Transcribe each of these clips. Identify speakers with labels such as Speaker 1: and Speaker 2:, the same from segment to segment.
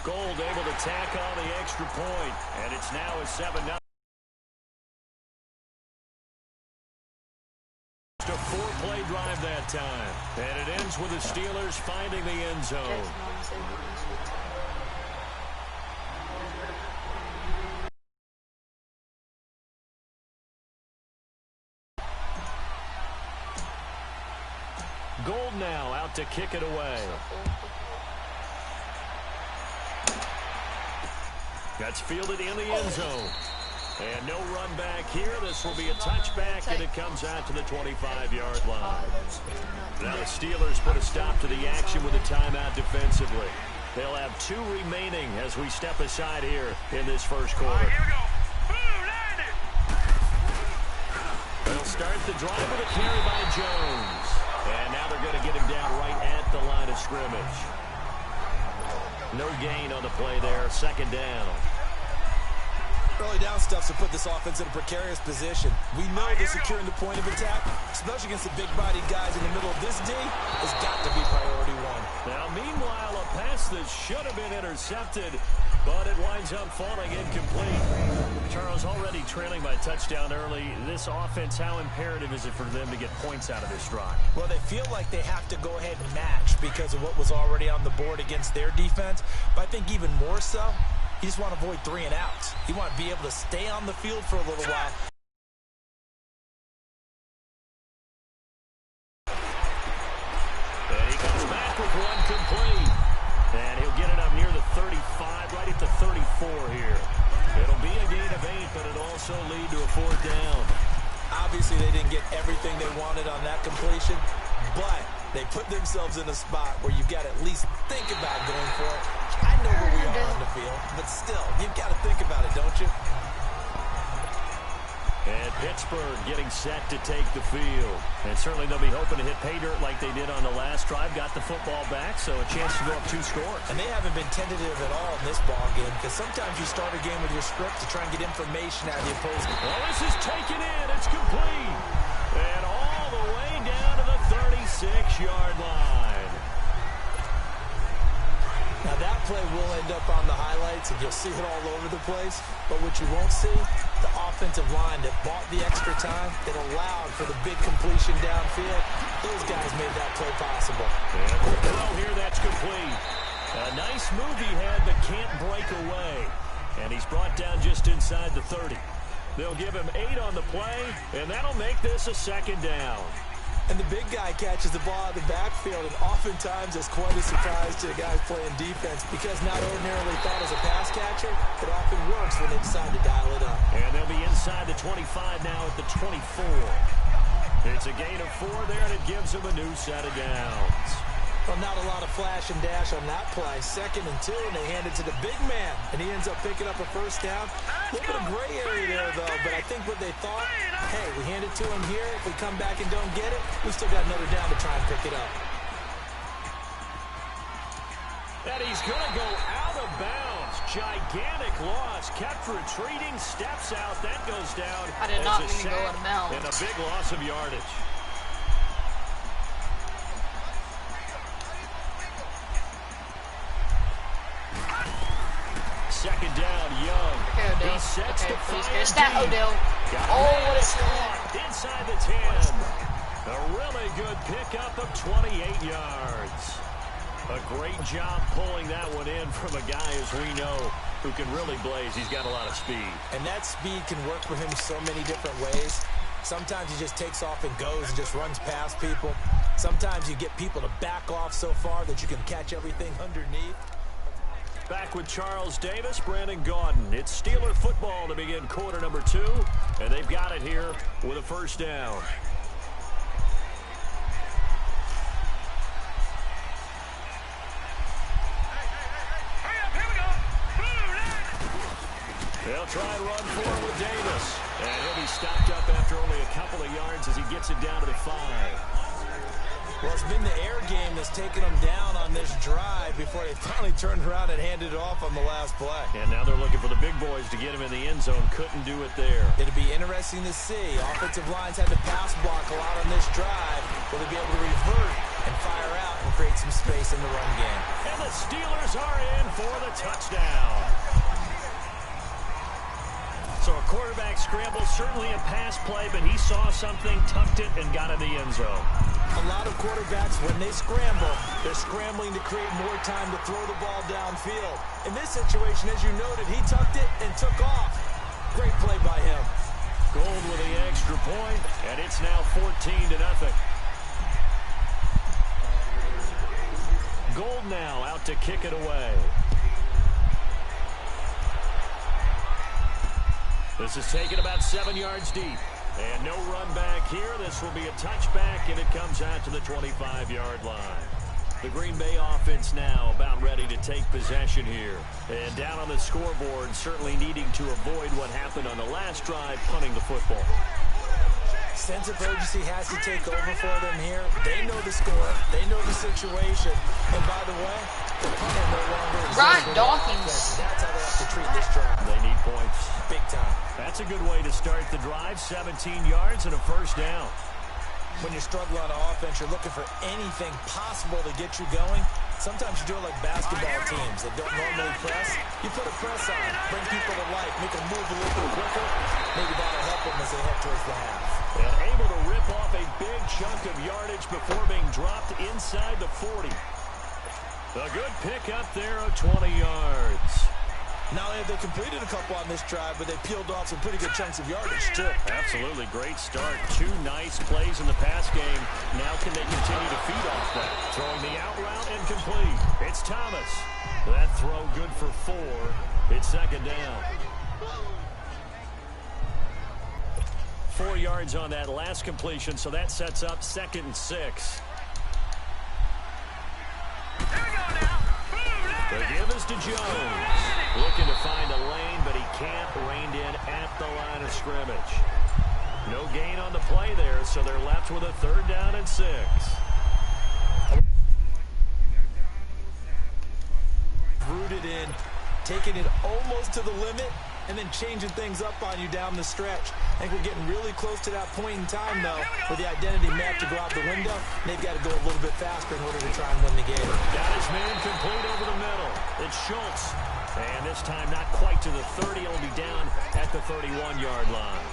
Speaker 1: Gold able to tack on the extra point, and it's now a 7-0. A 4-play drive that time, and it ends with the Steelers finding the end zone. Gold now out to kick it away. That's fielded in the end zone. And no run back here. This will be a touchback, and it comes out to the 25-yard line. Now the Steelers put a stop to the action with a timeout defensively. They'll have 2 remaining as we step aside here in this first quarter.
Speaker 2: Here we go.
Speaker 1: They'll start the drive with a carry by Jones. And now they're going to get him down right at the line of scrimmage. No gain on the play there. Second down.
Speaker 3: Early down stuff to put this offense in a precarious position. We know that securing the point of attack, especially against the big-bodied guys in the middle of this D, has got to be priority one.
Speaker 1: Now, meanwhile, a pass that should have been intercepted, but it winds up falling incomplete. Charles, already trailing by touchdown early. This offense, how imperative is it for them to get points out of this drive?
Speaker 3: Well, they feel like they have to go ahead and match because of what was already on the board against their defense. But I think even more so, you just want to avoid 3 and outs. You want to be able to stay on the field for a little while.
Speaker 1: And he comes back with one complete. And he'll get it up near the 35, right at the 34 here. It'll be a gain of 8, but it'll also lead to a 4th down.
Speaker 3: Obviously, they didn't get everything they wanted on that completion, but they put themselves in a spot where you've got to at least think about going for it. I know where we are on the field, but still, you've got to think about it, don't you?
Speaker 1: And Pittsburgh getting set to take the field. And certainly they'll be hoping to hit pay dirt like they did on the last drive. Got the football back, so a chance to go up 2 scores.
Speaker 3: And they haven't been tentative at all in this ball game because sometimes you start a game with your script to try and get information out of the opposing.
Speaker 1: Well, this is taken in. It's complete. And all the way down to the 36-yard line.
Speaker 3: Now that play will end up on the highlights, and you'll see it all over the place. But what you won't see, the offensive line that bought the extra time, that allowed for the big completion downfield, those guys made that play possible.
Speaker 1: And the throw here, that's complete. A nice move he had, but can't break away. And he's brought down just inside the 30. They'll give him 8 on the play, and that'll make this a 2nd down.
Speaker 3: And the big guy catches the ball out of the backfield, and oftentimes it's quite a surprise to the guys playing defense because not ordinarily thought as a pass catcher, it often works when they decide to dial it up.
Speaker 1: And they'll be inside the 25 now at the 24. It's a gain of 4 there, and it gives them a new set of downs.
Speaker 3: Well, not a lot of flash and dash on that play. 2nd and 2, and they hand it to the big man, and he ends up picking up a 1st down. A little bit of gray area there, though, but I think what they thought, hey, we hand it to him here. If we come back and don't get it, we still got another down to try and pick it up.
Speaker 1: And he's going to go out of bounds. Gigantic loss. Kept retreating, steps out. That goes down.
Speaker 4: I did not mean to go out of bounds.
Speaker 1: And a big loss of yardage. Second down, Young.
Speaker 4: Okay, Odell.
Speaker 1: He sets the
Speaker 4: Please
Speaker 1: fire.
Speaker 4: Stat Odell. Oh, what a start.
Speaker 1: Inside the 10. A really good pickup of 28 yards. A great job pulling that one in from a guy, as we know, who can really blaze. He's got a lot of speed.
Speaker 3: And that speed can work for him so many different ways. Sometimes he just takes off and goes and just runs past people. Sometimes you get people to back off so far that you can catch everything underneath.
Speaker 1: Back with Charles Davis, Brandon Gaudin. It's Steeler football to begin quarter number 2, and they've got it here with a 1st down. They'll try and run forward with Davis, and he'll be stopped up after only a couple of yards as he gets it down to the 5.
Speaker 3: Well, it's been the air game that's taken them down on this drive before they finally turned around and handed it off on the last play.
Speaker 1: And now they're looking for the big boys to get him in the end zone. Couldn't do it there.
Speaker 3: It'll be interesting to see. Offensive lines had to pass block a lot on this drive. Will they be able to revert and fire out and create some space in the run game.
Speaker 1: And the Steelers are in for the touchdown. So a quarterback scramble, certainly a pass play, but he saw something, tucked it, and got in the end zone.
Speaker 3: A lot of quarterbacks, when they scramble, they're scrambling to create more time to throw the ball downfield. In this situation, as you noted, he tucked it and took off. Great play by him.
Speaker 1: Gold with the extra point, and it's now 14-0. Gold now out to kick it away. This is taken about 7 yards deep. And no run back here. This will be a touchback, and it comes out to the 25-yard line. The Green Bay offense now about ready to take possession here. And down on the scoreboard, certainly needing to avoid what happened on the last drive, punting the football.
Speaker 3: Sense of urgency has to take over for them here. They know the score. They know the situation. And by the way, the punter no longer is
Speaker 4: Ryan Dawkins.
Speaker 3: That's how they have to treat this drive.
Speaker 1: They need points.
Speaker 3: Big time.
Speaker 1: That's a good way to start the drive. 17 yards and a first down.
Speaker 3: When you're struggling on offense, you're looking for anything possible to get you going. Sometimes you do it like basketball teams that don't normally press. You put a press on, bring people to life, make them move a little bit quicker. Maybe that'll help them as they head towards the half.
Speaker 1: And able to rip off a big chunk of yardage before being dropped inside the 40. A good pickup there of 20 yards.
Speaker 3: Not only have they completed a couple on this drive, but they peeled off some pretty good chunks of yardage, too.
Speaker 1: Absolutely. Great start. 2 nice plays in the pass game. Now can they continue to feed off that? Throwing the out route and complete. It's Thomas. That throw good for 4. It's second down. 4 yards on that last completion, so that sets up 2nd and 6. The give is to Jones. Looking to find a lane, but he can't. Reined in at the line of scrimmage. No gain on the play there, so they're left with a 3rd down and 6.
Speaker 3: Rooted in, taking it almost to the limit, and then changing things up on you down the stretch. I think we're getting really close to that point in time, though, where the identity map to go out the window. They've got to go a little bit faster in order to try and win the game.
Speaker 1: Got his man complete over the middle. It's Schultz. And this time not quite to the 30. It'll be down at the 31-yard line.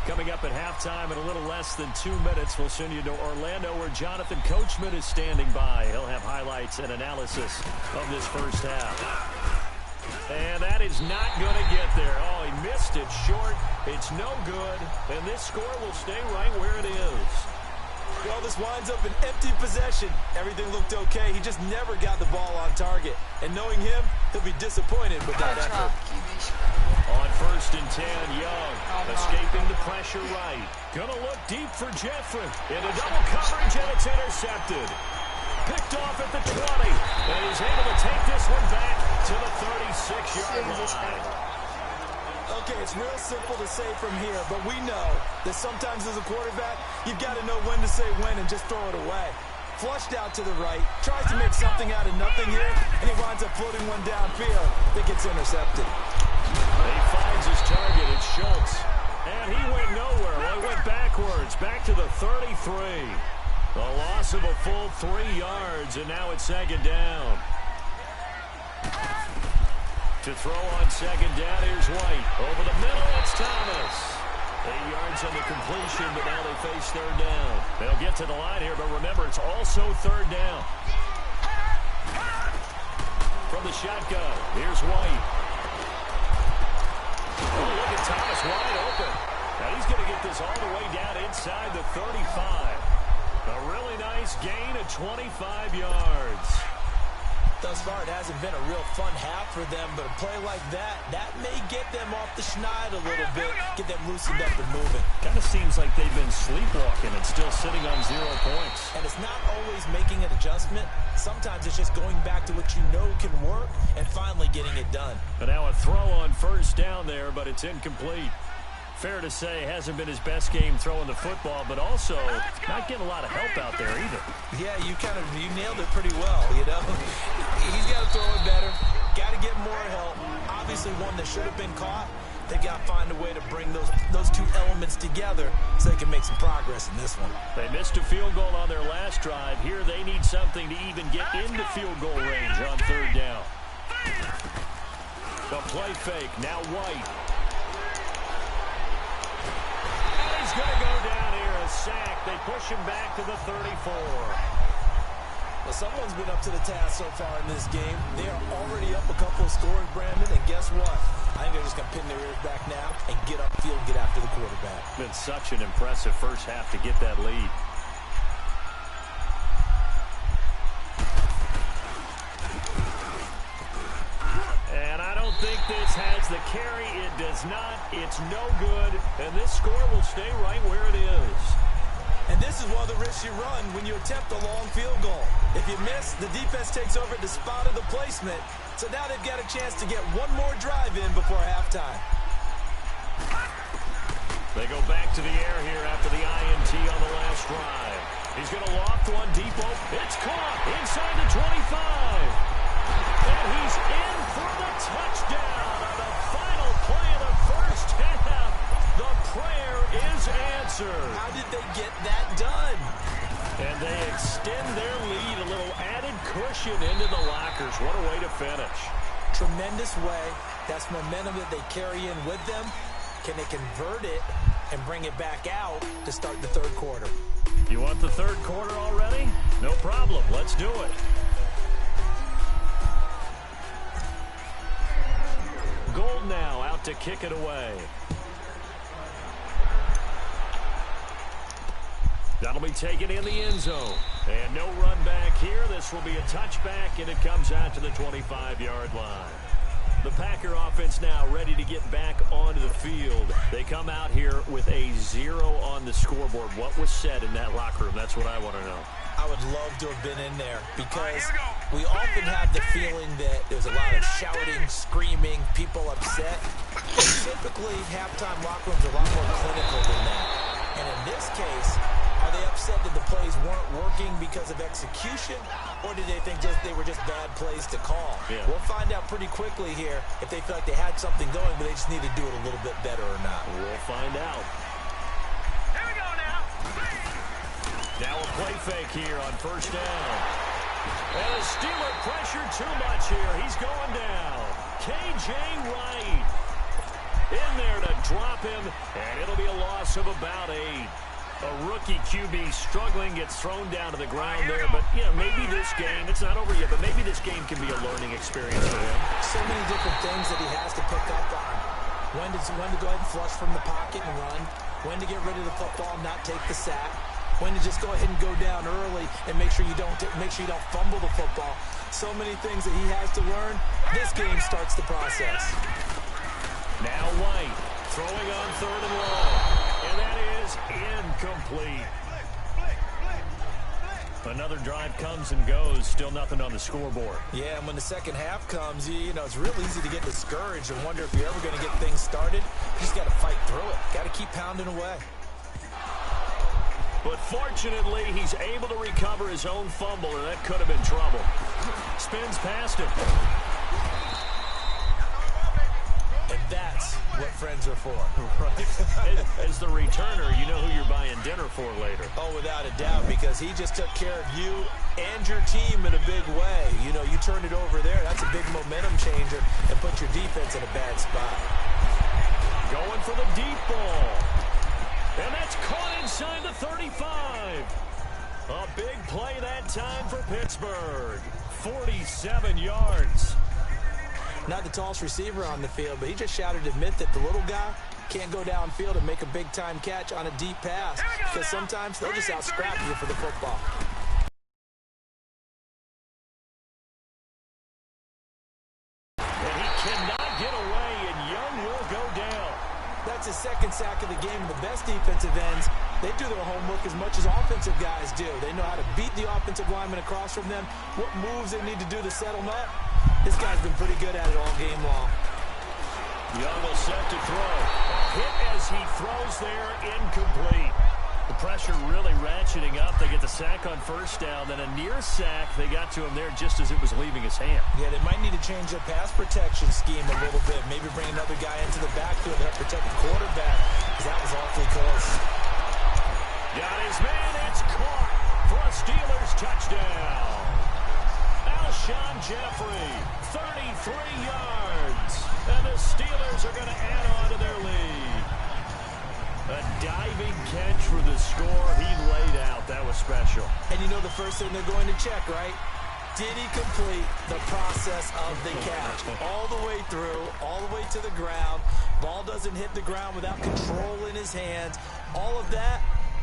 Speaker 1: Coming up at halftime in a little less than 2 minutes, we'll send you to Orlando where Jonathan Coachman is standing by. He'll have highlights and analysis of this first half. And that is not going to get there. Oh, he missed it short. It's no good. And this score will stay right where it is.
Speaker 3: Well, this winds up an empty possession. Everything looked okay. He just never got the ball on target. And knowing him, he'll be disappointed with that effort.
Speaker 1: On 1st and 10, Young escaping the pressure right. Gonna look deep for Jeffrey. Into double coverage, and it's intercepted. Picked off at the 20. And he's able to take this one back to the 36-yard line.
Speaker 3: Okay, it's real simple to say from here, but we know that sometimes as a quarterback, you've got to know when to say when and just throw it away. Flushed out to the right, tries to make something out of nothing here, and he winds up floating one downfield that gets intercepted.
Speaker 1: He finds his target. It's Schultz. And he went nowhere. Well, he went backwards, back to the 33. A loss of a full 3 yards, and now it's 2nd down. To throw on 2nd down, here's White. Over the middle, it's Thomas. 8 yards on the completion, but now they face 3rd down. They'll get to the line here, but remember, it's also 3rd down. From the shotgun, here's White. Oh, look at Thomas wide open. Now he's going to get this all the way down inside the 35. A really nice gain of 25 yards.
Speaker 3: Thus far, it hasn't been a real fun half for them, but a play like that may get them off the schneid a little bit, get them loosened up and moving.
Speaker 1: Kind of seems like they've been sleepwalking and still sitting on 0 points.
Speaker 3: And it's not always making an adjustment. Sometimes it's just going back to what you know can work and finally getting it done.
Speaker 1: And now a throw on 1st down there, but it's incomplete. Fair to say, hasn't been his best game throwing the football, but also not getting a lot of help out there either.
Speaker 3: Yeah, you nailed it pretty well, you know. He's got to throw it better, got to get more help. Obviously one that should have been caught, They got to find a way to bring those two elements together so they can make some progress in this one.
Speaker 1: They missed a field goal on their last drive. Here they need something to even get into field goal range on third down. The play fake, now White. And he's going to go down here, a sack. They push him back to the 34.
Speaker 3: Well, someone's been up to the task so far in this game. They are already up a couple of scores, Brandon, and guess what? I think they're just going to pin their ears back now and get upfield and get after the quarterback.
Speaker 1: Been such an impressive first half to get that lead. And I don't think this has the carry. It does not. It's no good. And this score will stay right where it is.
Speaker 3: And this is one of the risks you run when you attempt a long field goal. If you miss, the defense takes over at the spot of the placement. So now they've got a chance to get one more drive in before halftime.
Speaker 1: They go back to the air here after the INT on the last drive. He's going to loft one deep open. It's caught inside the 25. And he's in for the touchdown on the final play of the first half. The prayer is answered.
Speaker 3: How did they get that done?
Speaker 1: And they extend their lead, a little added cushion into the lockers. What a way to finish.
Speaker 3: Tremendous way. That's momentum that they carry in with them. Can they convert it and bring it back out to start the third quarter?
Speaker 1: You want the third quarter already? No problem. Let's do it. Gold now out to kick it away. That'll be taken in the end zone. And no run back here. This will be a touchback, and it comes out to the 25-yard line. The Packer offense now ready to get back onto the field. They come out here with a 0 on the scoreboard. What was said in that locker room? That's what I want to know.
Speaker 3: I would love to have been in there because we often have the feeling that there's a lot of shouting, screaming, people upset. And typically, halftime locker rooms are a lot more clinical than that. And in this case, are they upset that the plays weren't working because of execution, or did they think they were just bad plays to call?
Speaker 1: Yeah.
Speaker 3: We'll find out pretty quickly here if they feel like they had something going, but they just need to do it a little bit better or not.
Speaker 1: We'll find out.
Speaker 2: Here we go now.
Speaker 1: Now a play fake here on first down. And the Steeler pressure too much here. He's going down. K.J. Wright in there to drop him, and it'll be a loss of about 8. A rookie QB struggling, gets thrown down to the ground there. But, you know, maybe this game, it's not over yet, but maybe this game can be a learning experience for him.
Speaker 3: So many different things that he has to pick up on. When to go ahead and flush from the pocket and run. When to get rid of the football and not take the sack. When to just go ahead and go down early and make sure you don't fumble the football. So many things that he has to learn. This game starts the process.
Speaker 1: Now White throwing on third and long. And that is incomplete. Another drive comes and goes. Still nothing on the scoreboard.
Speaker 3: Yeah, and when the second half comes, you know, it's real easy to get discouraged and wonder if you're ever going to get things started. You just got to fight through it. Got to keep pounding away.
Speaker 1: But fortunately, he's able to recover his own fumble, and that could have been trouble. Spins past him.
Speaker 3: And that's what friends are for.
Speaker 1: Right. As the returner, you know who you're buying dinner for later.
Speaker 3: Oh, without a doubt, because he just took care of you and your team in a big way. You know, you turned it over there. That's a big momentum changer and put your defense in a bad spot.
Speaker 1: Going for the deep ball. And that's caught inside the 35. A big play that time for Pittsburgh. 47 yards.
Speaker 3: Not the tallest receiver on the field, but he just shouted to admit that the little guy can't go downfield and make a big-time catch on a deep pass because sometimes they'll just out-scrap you for the football.
Speaker 1: And he cannot get away, and Young will go down.
Speaker 3: That's his second sack of the game. The best defensive ends, they do their homework as much as offensive guys do. They know how to beat the offensive lineman across from them, what moves they need to do to set them up. This guy's been pretty good at it all game long.
Speaker 1: Young will set to throw. Hit as he throws there, incomplete. The pressure really ratcheting up. They get the sack on first down, then a near sack. They got to him there just as it was leaving his hand.
Speaker 3: Yeah, they might need to change their pass protection scheme a little bit. Maybe bring another guy into the backfield to help protect the quarterback, because that was awfully close.
Speaker 1: Got his man. It's caught for a Steelers touchdown. Alshon Jeffrey, 33 yards. And the Steelers are going to add on to their lead. A diving catch for the score. He laid out. That was special.
Speaker 3: And you know the first thing they're going to check, right? Did he complete the process of the catch? All the way through, all the way to the ground. Ball doesn't hit the ground without control in his hands. All of that,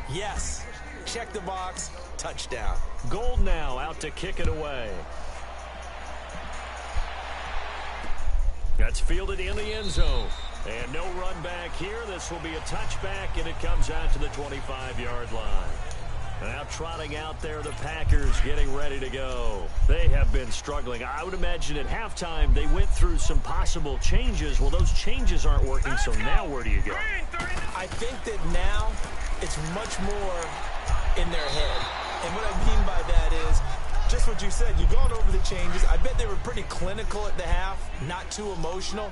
Speaker 3: yes. Check the box. Touchdown.
Speaker 1: Gold now out to kick it away. That's fielded in the end zone. And no run back here. This will be a touchback, and it comes out to the 25-yard line. Now trotting out there, the Packers getting ready to go. They have been struggling. I would imagine at halftime they went through some possible changes. Well, those changes aren't working, so now where do you go?
Speaker 3: I think that now it's much more in their head. And what I mean by that is just what you said. You've gone over the changes. I bet they were pretty clinical at the half, not too emotional.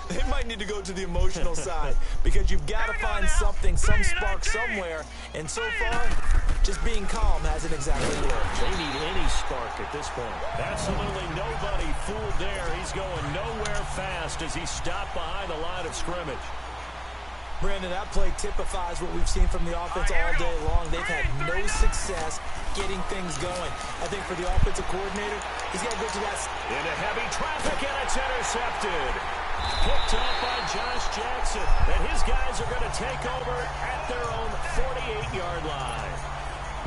Speaker 3: They might need to go to the emotional side because you've got to find something, some spark somewhere. And so far, just being calm hasn't exactly worked.
Speaker 1: They need any spark at this point. Absolutely nobody fooled there. He's going nowhere fast as he stopped behind the line of scrimmage.
Speaker 3: Brandon, that play typifies what we've seen from the offense all day long. They've had no success getting things going. I think for the offensive coordinator, he's got to go to that.
Speaker 1: Into heavy traffic, and it's intercepted. Picked up by Josh Jackson. And his guys are going to take over at their own 48-yard line.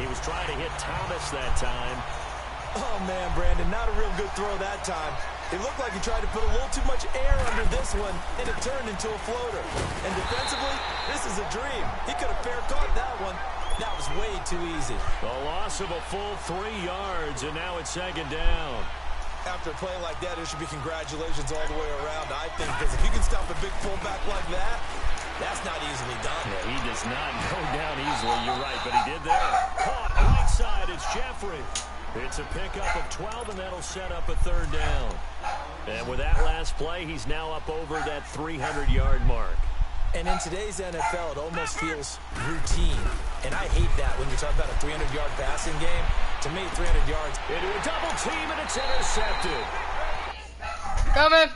Speaker 1: He was trying to hit Thomas that time.
Speaker 3: Oh, man, Brandon, not a real good throw that time. It looked like he tried to put a little too much air under this one, and it turned into a floater. And defensively, this is a dream. He could have fair caught that one. That was way too easy.
Speaker 1: A loss of a full 3 yards, and now it's second down.
Speaker 3: After a play like that, there should be congratulations all the way around, I think, because if you can stop a big fullback like that, that's not easily done.
Speaker 1: Yeah, he does not go down easily, you're right, but he did there. Caught right side, it's Jeffrey. It's a pickup of 12, and that'll set up a third down. And with that last play, he's now up over that 300-yard mark.
Speaker 3: And in today's NFL, it almost feels routine. And I hate that when you talk about a 300-yard passing game. To me, 300 yards.
Speaker 1: Into a double team, and it's intercepted.
Speaker 4: Coming.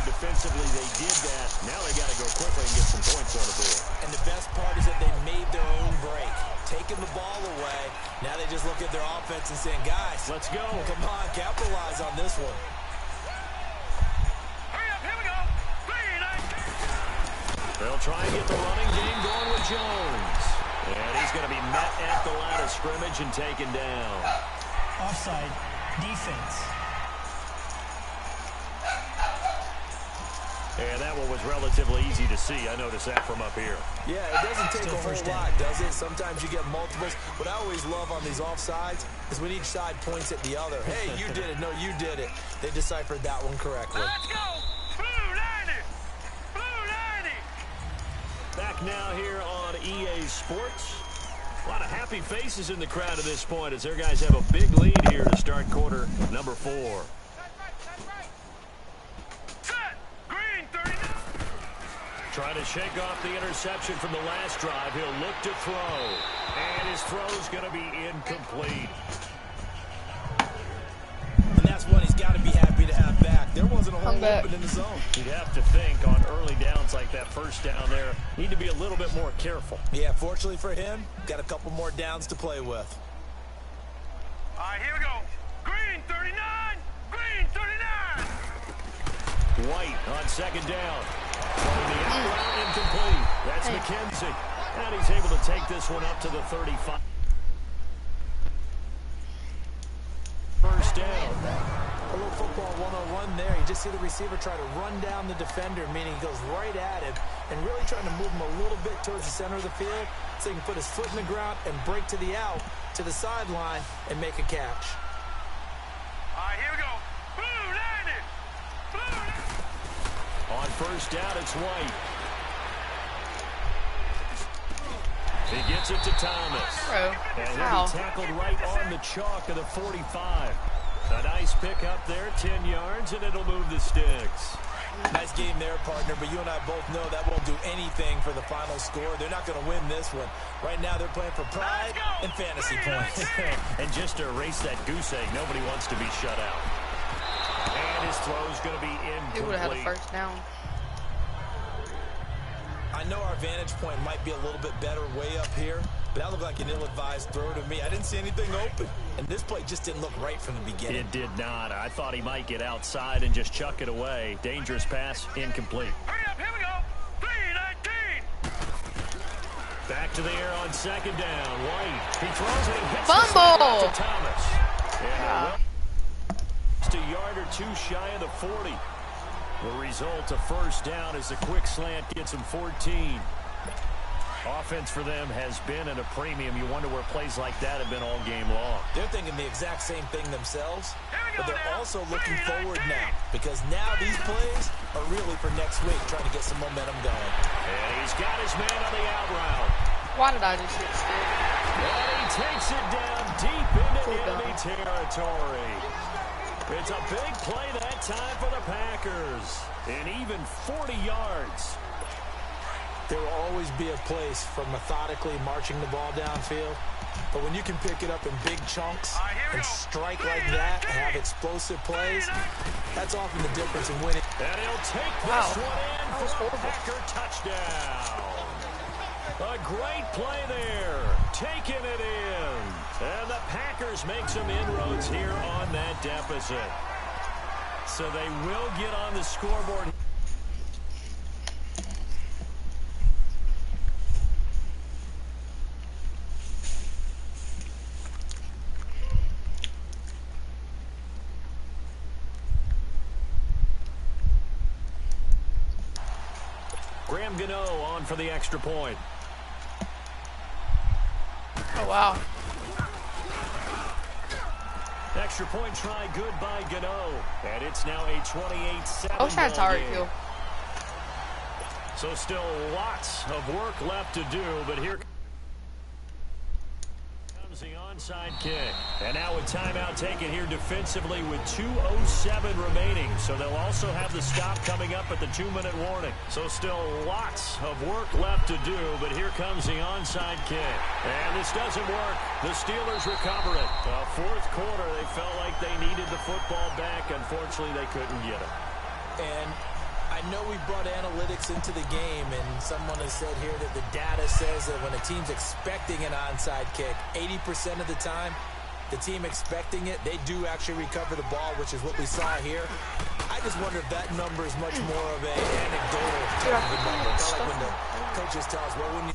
Speaker 1: Defensively, they did that. Now they got to go quickly and get some points on the board.
Speaker 3: And the best part is that they made their own break, taking the ball away. Now they just look at their offense and saying, guys,
Speaker 1: let's go.
Speaker 3: Come on, capitalize on this one.
Speaker 2: Hurry up, here we go.
Speaker 1: They'll try and get the running game going with Jones. And he's going to be met at the line of scrimmage and taken down.
Speaker 5: Offside defense.
Speaker 1: And that one was relatively easy to see. I noticed that from up here.
Speaker 3: Yeah, it doesn't take a whole lot, does it? Sometimes you get multiples. What I always love on these offsides is when each side points at the other. Hey, you did it. No, you did it. They deciphered that one correctly.
Speaker 2: Let's go. Blue 90. Blue 90.
Speaker 1: Back now here on EA Sports. A lot of happy faces in the crowd at this point as their guys have a big lead here to start quarter number 4.
Speaker 2: Set. Green 39.
Speaker 1: Trying to shake off the interception from the last drive. He'll look to throw. And his throw's going to be incomplete.
Speaker 3: And that's one he's got to be happy to have back. There wasn't a hole open in the zone.
Speaker 1: You'd have to think on early downs like that first down there, need to be a little bit more careful.
Speaker 3: Yeah, fortunately for him, got a couple more downs to play with.
Speaker 2: All right, here we go. Green 39. Green 39.
Speaker 1: White on second down. Throwing the out route incomplete. That's McKenzie. And he's able to take this one up to the 35. First down.
Speaker 3: A little football 101 there. You just see the receiver try to run down the defender, meaning he goes right at him and really trying to move him a little bit towards the center of the field so he can put his foot in the ground and break to the out, to the sideline, and make a catch.
Speaker 2: All right, here we go. Blue 90. Blue 90.
Speaker 1: On first down, it's White. He gets it to Thomas. And he'll be tackled right on the chalk of the 45. A nice pickup there, 10 yards, and it'll move the sticks.
Speaker 3: Nice game there, partner, but you and I both know that won't do anything for the final score. They're not going to win this one. Right now, they're playing for pride and fantasy points.
Speaker 1: And just to erase that goose egg, nobody wants to be shut out. And his throw's going to be incomplete.
Speaker 4: He would have had a first down.
Speaker 3: I know our vantage point might be a little bit better way up here, but that looked like an ill-advised throw to me. I didn't see anything open, and this play just didn't look right from the beginning.
Speaker 1: It did not. I thought he might get outside and just chuck it away. Dangerous pass, incomplete.
Speaker 2: Hurry up, here we go. 3-19.
Speaker 1: Back to the air on second down. White. He throws it and hits
Speaker 4: Fumble!
Speaker 1: to Thomas. And just a yard or two shy of the 40. The result, a first down as the quick slant gets him 14. Offense for them has been at a premium. You wonder where plays like that have been all game long.
Speaker 3: They're thinking the exact same thing themselves, but they're also looking forward now because now these plays are really for next week, trying to get some momentum going.
Speaker 1: And he's got his man on the out route.
Speaker 4: Why did I just hit stick?
Speaker 1: And he takes it down deep into enemy territory. It's a big play that time for the Packers. And even 40 yards.
Speaker 3: There will always be a place for methodically marching the ball downfield. But when you can pick it up in big chunks and strike like that and have explosive plays, that's often the difference in winning.
Speaker 1: And he'll take this one in for a Packer touchdown. A great play there. Taking it in. And the Packers make some inroads here on that deficit. So they will get on the scoreboard. Graham Gano on for the extra point.
Speaker 4: Oh, wow.
Speaker 1: Extra point try good by Gano. And it's now a 28-7
Speaker 4: I wish I had Tyreek Hill.
Speaker 1: So still lots of work left to do, but here comes the onside kick. And now a timeout taken here defensively with 2:07 remaining. So they'll also have the stop coming up at the 2-minute warning. So still lots of work left to do, but here comes the onside kick. And this doesn't work. The Steelers recover it. Fourth quarter, they felt like they needed the football back. Unfortunately, they couldn't get it.
Speaker 3: And I know we brought analytics into the game, and someone has said here that the data says that when a team's expecting an onside kick, 80% of the time, the team expecting it, they do actually recover the ball, which is what we saw here. I just wonder if that number is much more of an anecdotal type of a number. It's like when the coaches tell us, well, when you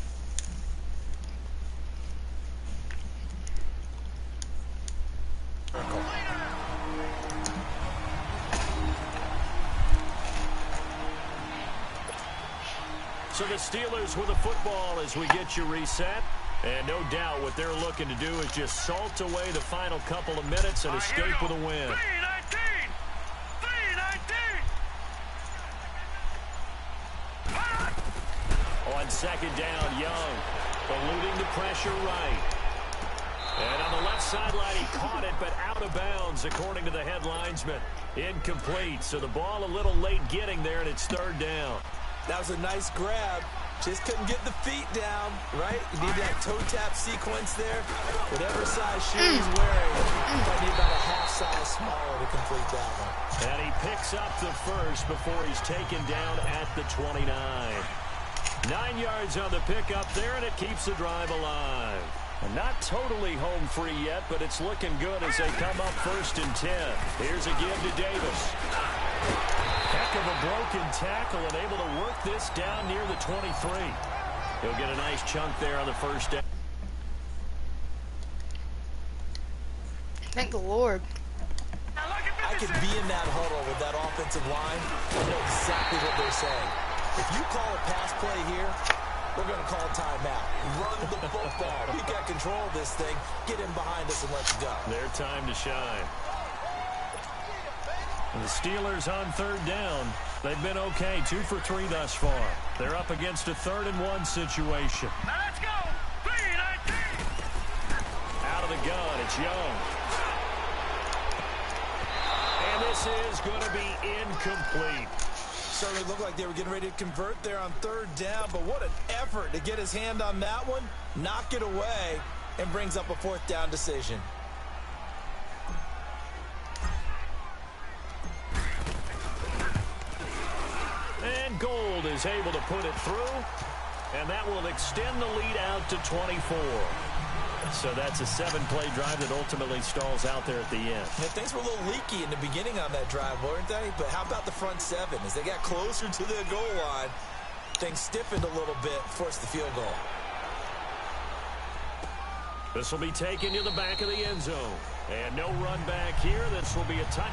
Speaker 1: So the Steelers with the football as we get you reset. And no doubt what they're looking to do is just salt away the final couple of minutes and escape with a win. 3-19. On second down, Young eluding the pressure right. And on the left sideline, he caught it, but out of bounds, according to the head linesman. Incomplete, so the ball a little late getting there, and it's third down.
Speaker 3: That was a nice grab. Just couldn't get the feet down, right? You need that toe tap sequence there. Whatever size shoe he's wearing, I need about a half size smaller to complete that one.
Speaker 1: And he picks up the first before he's taken down at the 29. 9 yards on the pickup there, and it keeps the drive alive. And not totally home free yet, but it's looking good as they come up 1st and 10. Here's a give to Davis. Heck of a broken tackle and able to work this down near the 23. He'll get a nice chunk there on the first down.
Speaker 4: Thank the Lord.
Speaker 3: I could be in that huddle with that offensive line. I know exactly what they're saying. If you call a pass play here, we're going to call timeout. Run the football. We got control of this thing. Get him behind us and let's go.
Speaker 1: Their time to shine. And the Steelers on third down. They've been okay. 2 for 3 thus far. They're up against a 3rd and 1 situation.
Speaker 2: Now let's go. 3-19.
Speaker 1: Out of the gun, it's Young. And this is going to be incomplete.
Speaker 3: Certainly looked like they were getting ready to convert there on 3rd down, but what an effort to get his hand on that one, knock it away, and brings up a 4th down decision.
Speaker 1: And Gold is able to put it through, and that will extend the lead out to 24. So that's a 7-play drive that ultimately stalls out there at the end.
Speaker 3: Yeah, things were a little leaky in the beginning on that drive, weren't they? But how about the front 7? As they got closer to the goal line, things stiffened a little bit, forced the field goal.
Speaker 1: This will be taken to the back of the end zone. And no run back here. This will be a touch.